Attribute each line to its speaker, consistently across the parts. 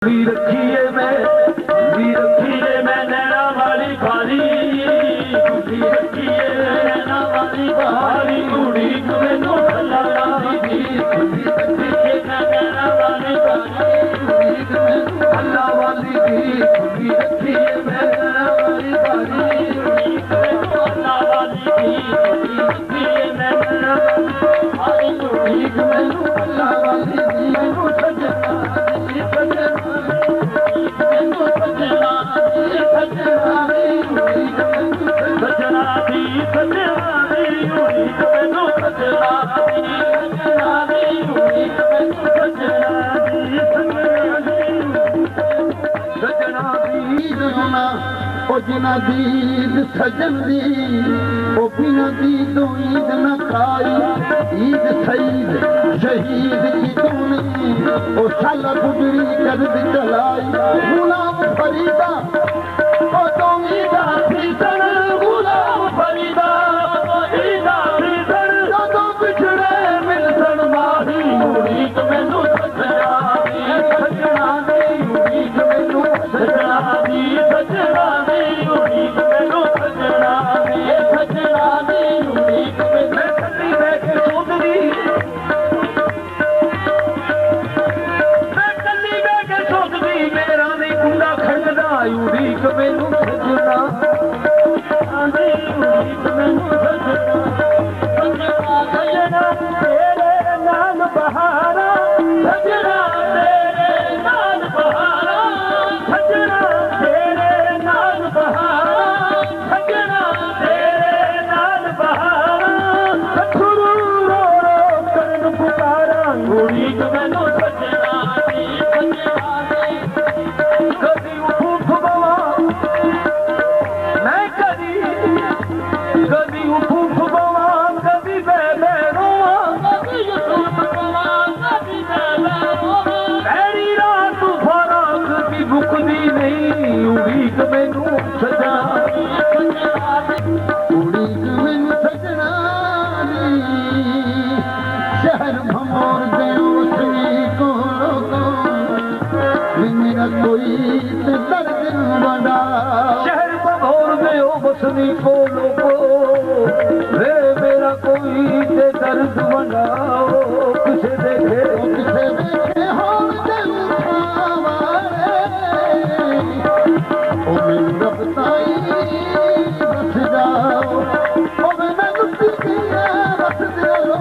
Speaker 1: भी रखिए मैं नैना वाली बाली भी रखिए नैना वाली बाली कुड़ी मैनू भला दी भी रखिए नैना वाली बाली मैनू भला वाली दी भी रखिए मैं नैना वाली बाली मैनू भला वाली दी रखिए मैं नैना वाली कुड़ी मैनू भला वाली दी मैनू सजना जिना दीद सजन दी ओ बिना दीदों ईद न खाई ईद सईद शहीद की तूने ओ साला गुजरी कर दी चलाई गुलाम फरीदा ओ तो ईदा भीतर गुलाम फरीदा ईदा भीतर जो बिछड़े मिलसन माही उड़ीक मैनू सजना दी उड़ीक मैनू सजना दी सजना उड़ीक मैनू सजना उड़ीक मैनू सजना सजना तेरे नाम बहारा सजना तेरे नाम बहारा सजना तेरे नाम बहारा सजना तेरे नाम बहारा सखरू रो रो करन पुकारा उड़ीक मैनू सजना शहर भभौर में ओ बसनी को लोगो वे मेरा कोई ते दर्द बनाओ किसे देखे हो दिल उठावारे ओ मेरी रब ताई बस जाओ ओ मैं गुस्सी किया बस दिलो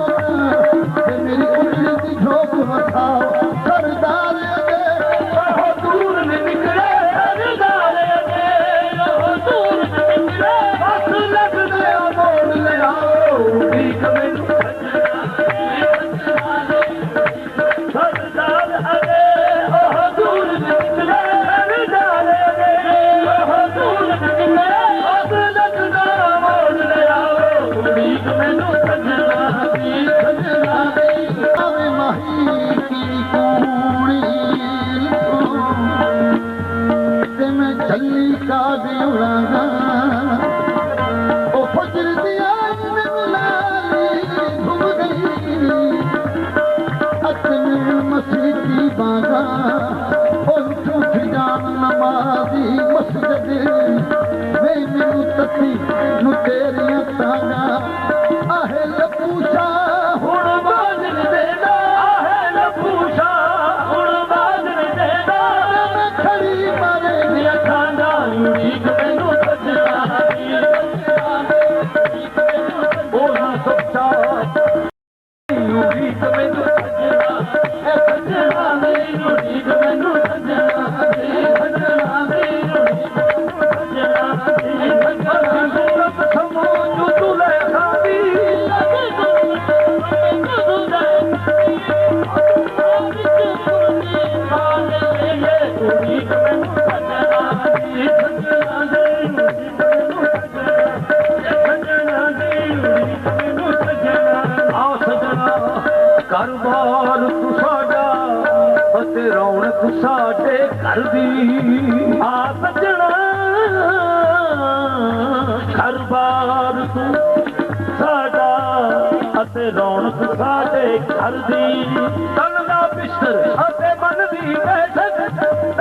Speaker 1: ते मेरी उंगली की झोंक उठाओ सरदार दूर में निकले तेरिया ताना आहे लपूशा हुण बाजन देना आहे लपूशा हुण बाजन देना मैं खड़ी मारे दिया खाना उड़ीक मैनू सजना ओ ना सच्चा उड़ीक मैनू सजना ए सजना नहीं उड़ीक मैनू सजना सजना नहीं उड़ीक रौनक साडे घर दी आ सजना घर बार तू साडा अते रौनक साडे घर दी तन दा बिस्तर अते मन दी बैठक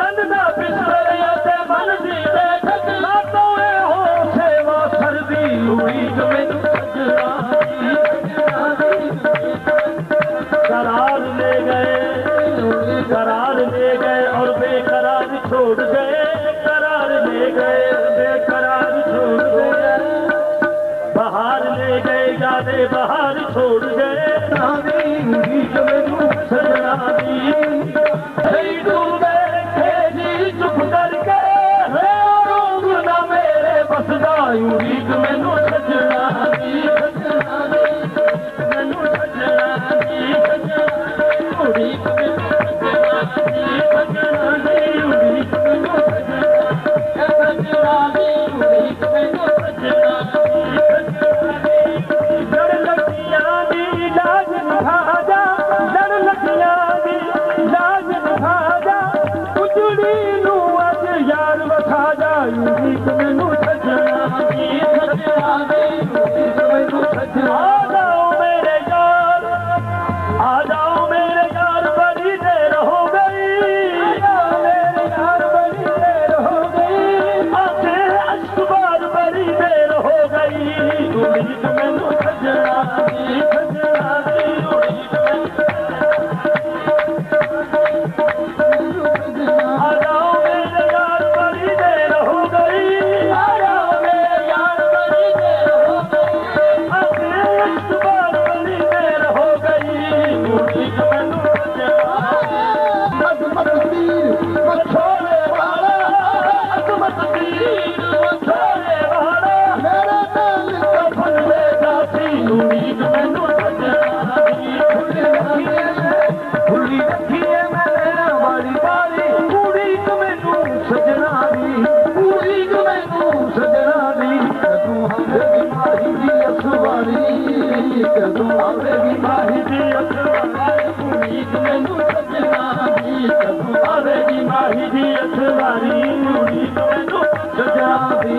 Speaker 1: और बेकरार छोड़ गए करार ले गए बेकरार छोड़ गए बाहर ले गए जाने बाहर छोड़ गए नानी उड़ीक मैनू सजना दी तू बैठे जी चुप करके रोग ना मेरे बसदा उड़ीक मैनू सजना दी मैनू सजना दी उड़ीक मैनू सजना दी उड़ीक मैनू सजना दी उड़ीक मैनू सजना लड़ लगियां दी लाज निभा जा लड़ लगियां दी लाज निभा जा उजड़ी नू अज यार वठा जा उड़ीक मैनू सजना दी सजना दी उड़ीक मैनू सजना आ जाओ मेरे यार आ जाओ मेरे यार बड़ी देर हो गई मेरे यार बड़ी देर हो गई आंखें अश्क बार बड़ी देर हो गई उड़ीक मैनू सजना दी उड़ीक मैनू आ जाओ मेरे यार बड़ी देर हो गई आ जाओ मेरे यार बड़ी देर हो गई आंखें अश्क बार बड़ी देर हो गई उड़ीक मैनू सजना
Speaker 2: अजमत तीर मछोले वाला
Speaker 1: अजमत तीर मछोले वाला
Speaker 2: मेरे दिल का
Speaker 1: कफन ले जाती उड़ीक मैनू सजना दी खुली रखिए मैं लेना वाली बारी उड़ीक मैनू सजना दी उड़ीक मैनू सजना दी
Speaker 2: कदू हमें माही दी अखबारी कदू
Speaker 1: आवेगी माही दी अखबारी उड़ीक मैनू सजना दी कदू आवेगी माही दी अखबारी उड़ीक मैनू सजना दी